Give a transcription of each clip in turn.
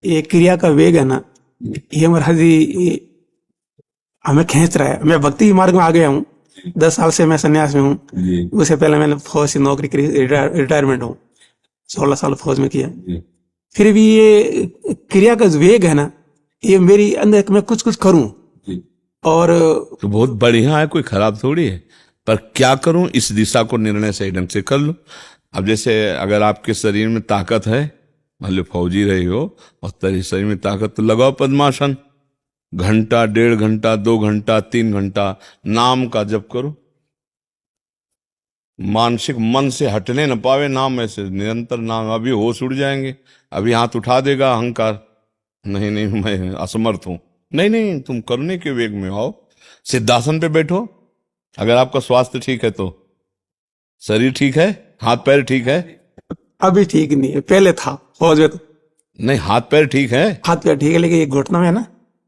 ये क्रिया का वेग है ना, ये महाराज जी हमें खींच रहा है। मैं भक्ति मार्ग में आ गया हूँ, 10 साल से मैं सन्यास में हूँ। उससे पहले मैंने फौज से नौकरी करी, रिटायरमेंट हूँ, 16 साल फौज में किया। फिर भी ये क्रिया का जो वेग है ना, ये मेरी अंदर मैं कुछ कुछ करूं। और तो बहुत बढ़िया है, कोई खराब थोड़ी है, पर क्या करूं इस दिशा को निर्णय सही ढंग से कर लो। अब जैसे अगर आपके शरीर में ताकत है, मान लो फौजी रही हो और तेरे शरीर में ताकत, तो लगाओ पद्मासन, घंटा, 1.5 घंटा, 2 घंटा, 3 घंटा नाम का जप करो। मानसिक मन से हटने न पावे नाम, ऐसे निरंतर नाम। अभी होश उड़ जाएंगे, अभी हाथ उठा देगा अहंकार, नहीं नहीं मैं असमर्थ हूं। नहीं नहीं, तुम करने के वेग में आओ, सिद्धासन पे बैठो। अगर आपका स्वास्थ्य ठीक है तो, शरीर ठीक है, हाथ पैर ठीक है। अभी ठीक नहीं है, पहले था फौज में तो। नहीं, हाथ पैर ठीक है। हाथ पैर ठीक है, लेकिन ये घुटना में है ना,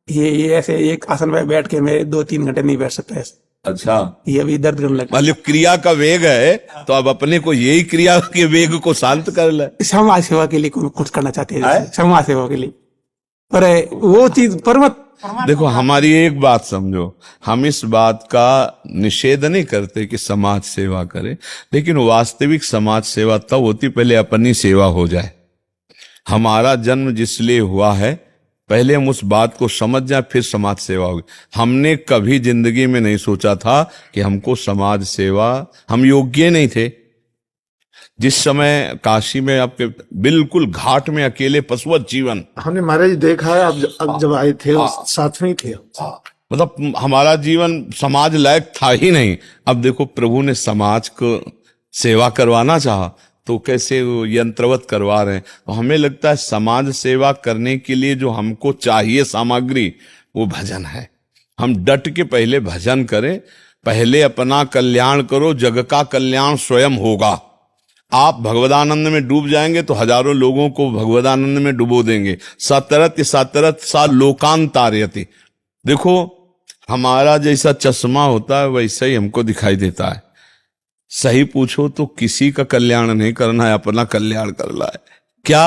ये ऐसे एक आसन में बैठ के मैं 2-3 घंटे नहीं बैठ सकता ऐसे। अच्छा, ये अभी दर्द करने लगा। मान लो क्रिया का वेग है, तो अब अपने को यही क्रिया के वेग को शांत कर ले। समाज सेवा के लिए कुछ करना चाहते हैं, समाज सेवा के लिए, पर वो चीज परमत। देखो, हमारी एक बात समझो, हम इस बात का निषेध नहीं करते कि समाज सेवा करें, लेकिन वास्तविक समाज सेवा तब होती पहले अपनी सेवा हो जाए। हमारा जन्म जिस लिए हुआ है, पहले हम उस बात को समझ जाए, फिर समाज सेवा होगी। हमने कभी जिंदगी में नहीं सोचा था कि हमको समाज सेवा, हम योग्य नहीं थे। जिस समय काशी में आपके बिल्कुल घाट में अकेले पशुवत जीवन, हमने महाराज देखा है। अब जब आए थे साथ में ही थे, मतलब हमारा जीवन समाज लायक था ही नहीं। अब देखो, प्रभु ने समाज को सेवा करवाना चाहा तो कैसे वो यंत्रवत करवा रहे हैं। तो हमें लगता है समाज सेवा करने के लिए जो हमको चाहिए सामग्री, वो भजन है। हम डट के पहले भजन करें, पहले अपना कल्याण करो, जग का कल्याण स्वयं होगा। आप भगवदानंद में डूब जाएंगे तो हजारों लोगों को भगवदानंद में डुबो देंगे। सतरत सतरत सा लोकांतार्यति। देखो, हमारा जैसा चश्मा होता है वैसा ही हमको दिखाई देता है। सही पूछो तो किसी का कल्याण नहीं करना है, अपना कल्याण करना है। क्या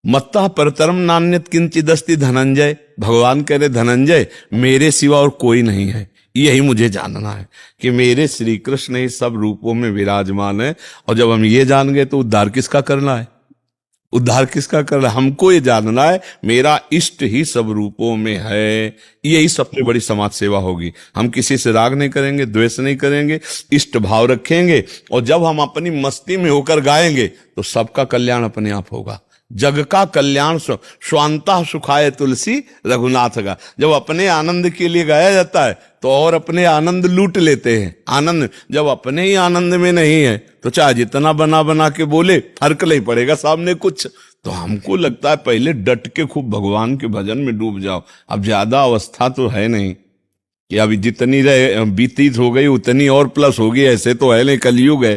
मत्ता परतरम नान्यत किंचिदस्ति धनंजय। भगवान कह रहे, धनंजय मेरे सिवा और कोई नहीं है। यही मुझे जानना है कि मेरे श्री कृष्ण ही सब रूपों में विराजमान है। और जब हम ये जान गए तो उद्धार किसका करना है? उद्धार किसका करना है? हमको ये जानना है मेरा इष्ट ही सब रूपों में है। यही सबसे बड़ी समाज सेवा होगी। हम किसी से राग नहीं करेंगे, द्वेष नहीं करेंगे, इष्ट भाव रखेंगे, और जब हम अपनी मस्ती में होकर गाएंगे तो सबका कल्याण अपने आप होगा। जग का कल्याण स्वांता सुखाए तुलसी रघुनाथ का। जब अपने आनंद के लिए गाया जाता है तो और अपने आनंद लूट लेते हैं। आनंद जब अपने ही आनंद में नहीं है तो चाहे जितना बना बना के बोले, फर्क नहीं पड़ेगा सामने कुछ। तो हमको लगता है पहले डट के खूब भगवान के भजन में डूब जाओ। अब ज्यादा अवस्था तो है नहीं कि अभी जितनी बीतीत हो गई उतनी और प्लस होगी, ऐसे तो है नहीं, कलयुग है।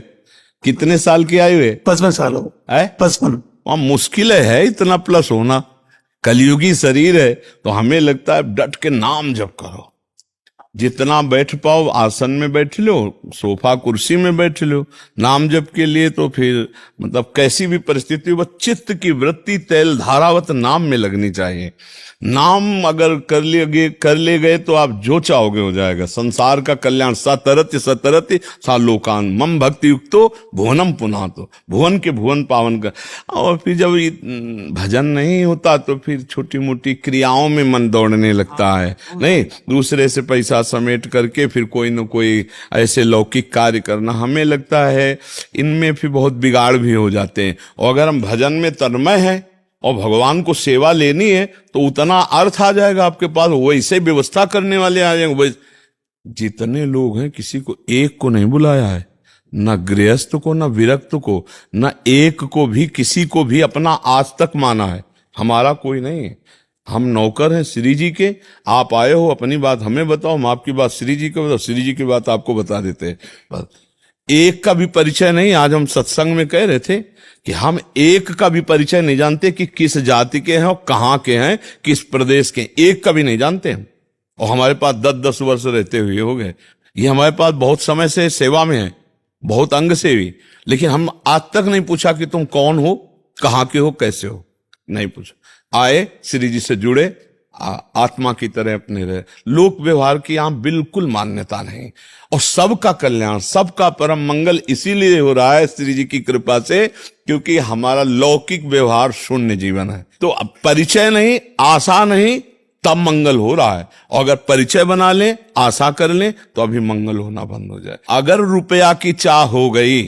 कितने साल की आयु है? 55 साल हो। 55। वहां मुश्किल है इतना प्लस होना, कलयुगी शरीर है। तो हमें लगता है डट के नाम जप करो, जितना बैठ पाओ आसन में बैठ लो, सोफा कुर्सी में बैठ लो। नाम जप के लिए तो फिर मतलब कैसी भी परिस्थिति हो, चित्त की वृत्ति तेल धारावत नाम में लगनी चाहिए। नाम अगर कर ले गए तो आप जो चाहोगे हो जाएगा। संसार का कल्याण सतरति सतरति सा लोकान मम भक्ति युक्तो भुवनम पुनः। तो भुवन के भुवन पावन का। और फिर जब भजन नहीं होता तो फिर छोटी मोटी क्रियाओं में मन दौड़ने लगता है। नहीं, दूसरे से पैसा समेट करके फिर कोई न कोई ऐसे लौकिक कार्य करना, हमें लगता है इनमें फिर बहुत बिगाड़ भी हो जाते हैं। और अगर हम भजन में तन्मय हैं और भगवान को सेवा लेनी है तो उतना अर्थ आ जाएगा आपके पास, वैसे व्यवस्था करने वाले आ जाएंगे। जितने लोग हैं किसी को एक को नहीं बुलाया है, न गृहस्थ को, न विरक्त को, न एक को भी, किसी को भी अपना आज तक माना है। हमारा कोई नहीं है, हम नौकर हैं श्री जी के। आप आए हो, अपनी बात हमें बताओ, हम आपकी बात श्री जी को बताओ, श्री जी की बात आपको बता देते हैं। बस एक का भी परिचय नहीं। आज हम सत्संग में कह रहे थे कि हम एक का भी परिचय नहीं जानते कि किस जाति के हैं और कहाँ के हैं, किस प्रदेश के, एक का भी नहीं जानते हैं। और हमारे पास 10-10 वर्ष रहते हुए हो गए। ये हमारे पास बहुत समय से सेवा में है, बहुत अंग से भी, लेकिन हम आज तक नहीं पूछा कि तुम कौन हो, कहाँ के हो, कैसे हो, नहीं पूछा। आए, श्री जी से जुड़े, आत्मा की तरह अपने रहे। लोक व्यवहार की यहां बिल्कुल मान्यता नहीं। और सबका कल्याण, सबका परम मंगल इसीलिए हो रहा है श्री जी की कृपा से, क्योंकि हमारा लौकिक व्यवहार शून्य जीवन है। तो अब परिचय नहीं, आशा नहीं, तब मंगल हो रहा है। और अगर परिचय बना लें, आशा कर लें, तो अभी मंगल होना बंद हो जाए। अगर रुपया की चाह हो गई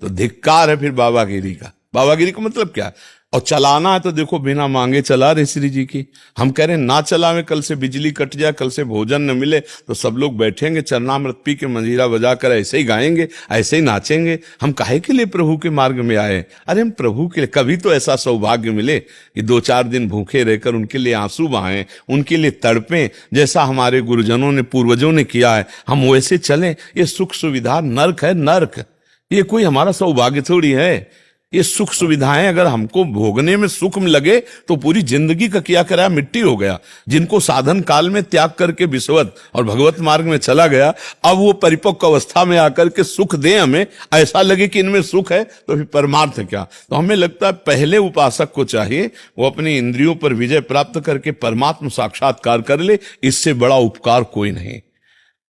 तो धिक्कार है फिर बाबागिरी का। बाबागिरी का मतलब क्या है? और चलाना है तो देखो बिना मांगे चला रहे श्री जी की। हम कह रहे हैं ना चलावे, कल से बिजली कट जाए, कल से भोजन न मिले, तो सब लोग बैठेंगे चरणामृत पी के मंजीरा बजा कर ऐसे ही गाएंगे, ऐसे ही नाचेंगे। हम काहे के लिए प्रभु के मार्ग में आए? अरे हम प्रभु के लिए, कभी तो ऐसा सौभाग्य मिले कि 2-4 दिन भूखे रहकर उनके लिए आंसू बहाएं, उनके लिए तड़पें, जैसा हमारे गुरुजनों ने, पूर्वजों ने किया है, हम वैसे चलें। ये सुख सुविधा नर्क है, नर्क। ये कोई हमारा सौभाग्य थोड़ी है। ये सुख सुविधाएं अगर हमको भोगने में सुख में लगे तो पूरी जिंदगी का किया कराया मिट्टी हो गया। जिनको साधन काल में त्याग करके विश्वत और भगवत मार्ग में चला गया, अब वो परिपक्व अवस्था में आकर के सुख दे हमें, ऐसा लगे कि इनमें सुख है, तो फिर परमार्थ क्या? तो हमें लगता है पहले उपासक को चाहिए वो अपनी इंद्रियों पर विजय प्राप्त करके परमात्म साक्षात्कार कर ले। इससे बड़ा उपकार कोई नहीं।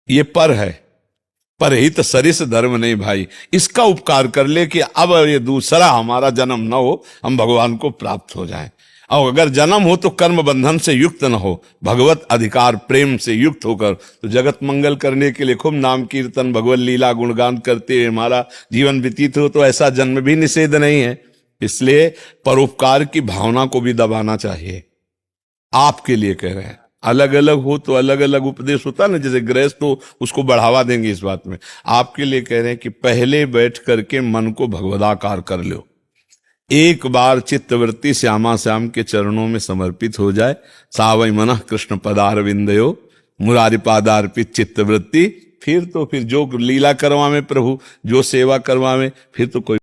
ये पर है, परहित सरिस धर्म नहीं भाई। इसका उपकार कर ले कि अब ये दूसरा हमारा जन्म न हो, हम भगवान को प्राप्त हो जाएं। और अगर जन्म हो तो कर्म बंधन से युक्त न हो, भगवत अधिकार प्रेम से युक्त होकर, तो जगत मंगल करने के लिए खूब नाम कीर्तन, भगवत लीला गुणगान करते हुए हमारा जीवन व्यतीत हो, तो ऐसा जन्म भी निषेध नहीं है। इसलिए परोपकार की भावना को भी दबाना चाहिए। आपके लिए कह रहे हैं, अलग अलग हो तो अलग अलग उपदेश होता ना, जैसे गृहस्थ हो उसको बढ़ावा देंगे इस बात में। आपके लिए कह रहे हैं कि पहले बैठ करके मन को भगवदाकार कर लो। एक बार चित्तवृत्ति श्यामा श्याम के चरणों में समर्पित हो जाए। सावै मनः कृष्ण पदारविंदयो मुरारी पादार्पित चित्तवृत्ति। फिर जो लीला करवावे प्रभु, जो सेवा करवावे, फिर तो कोई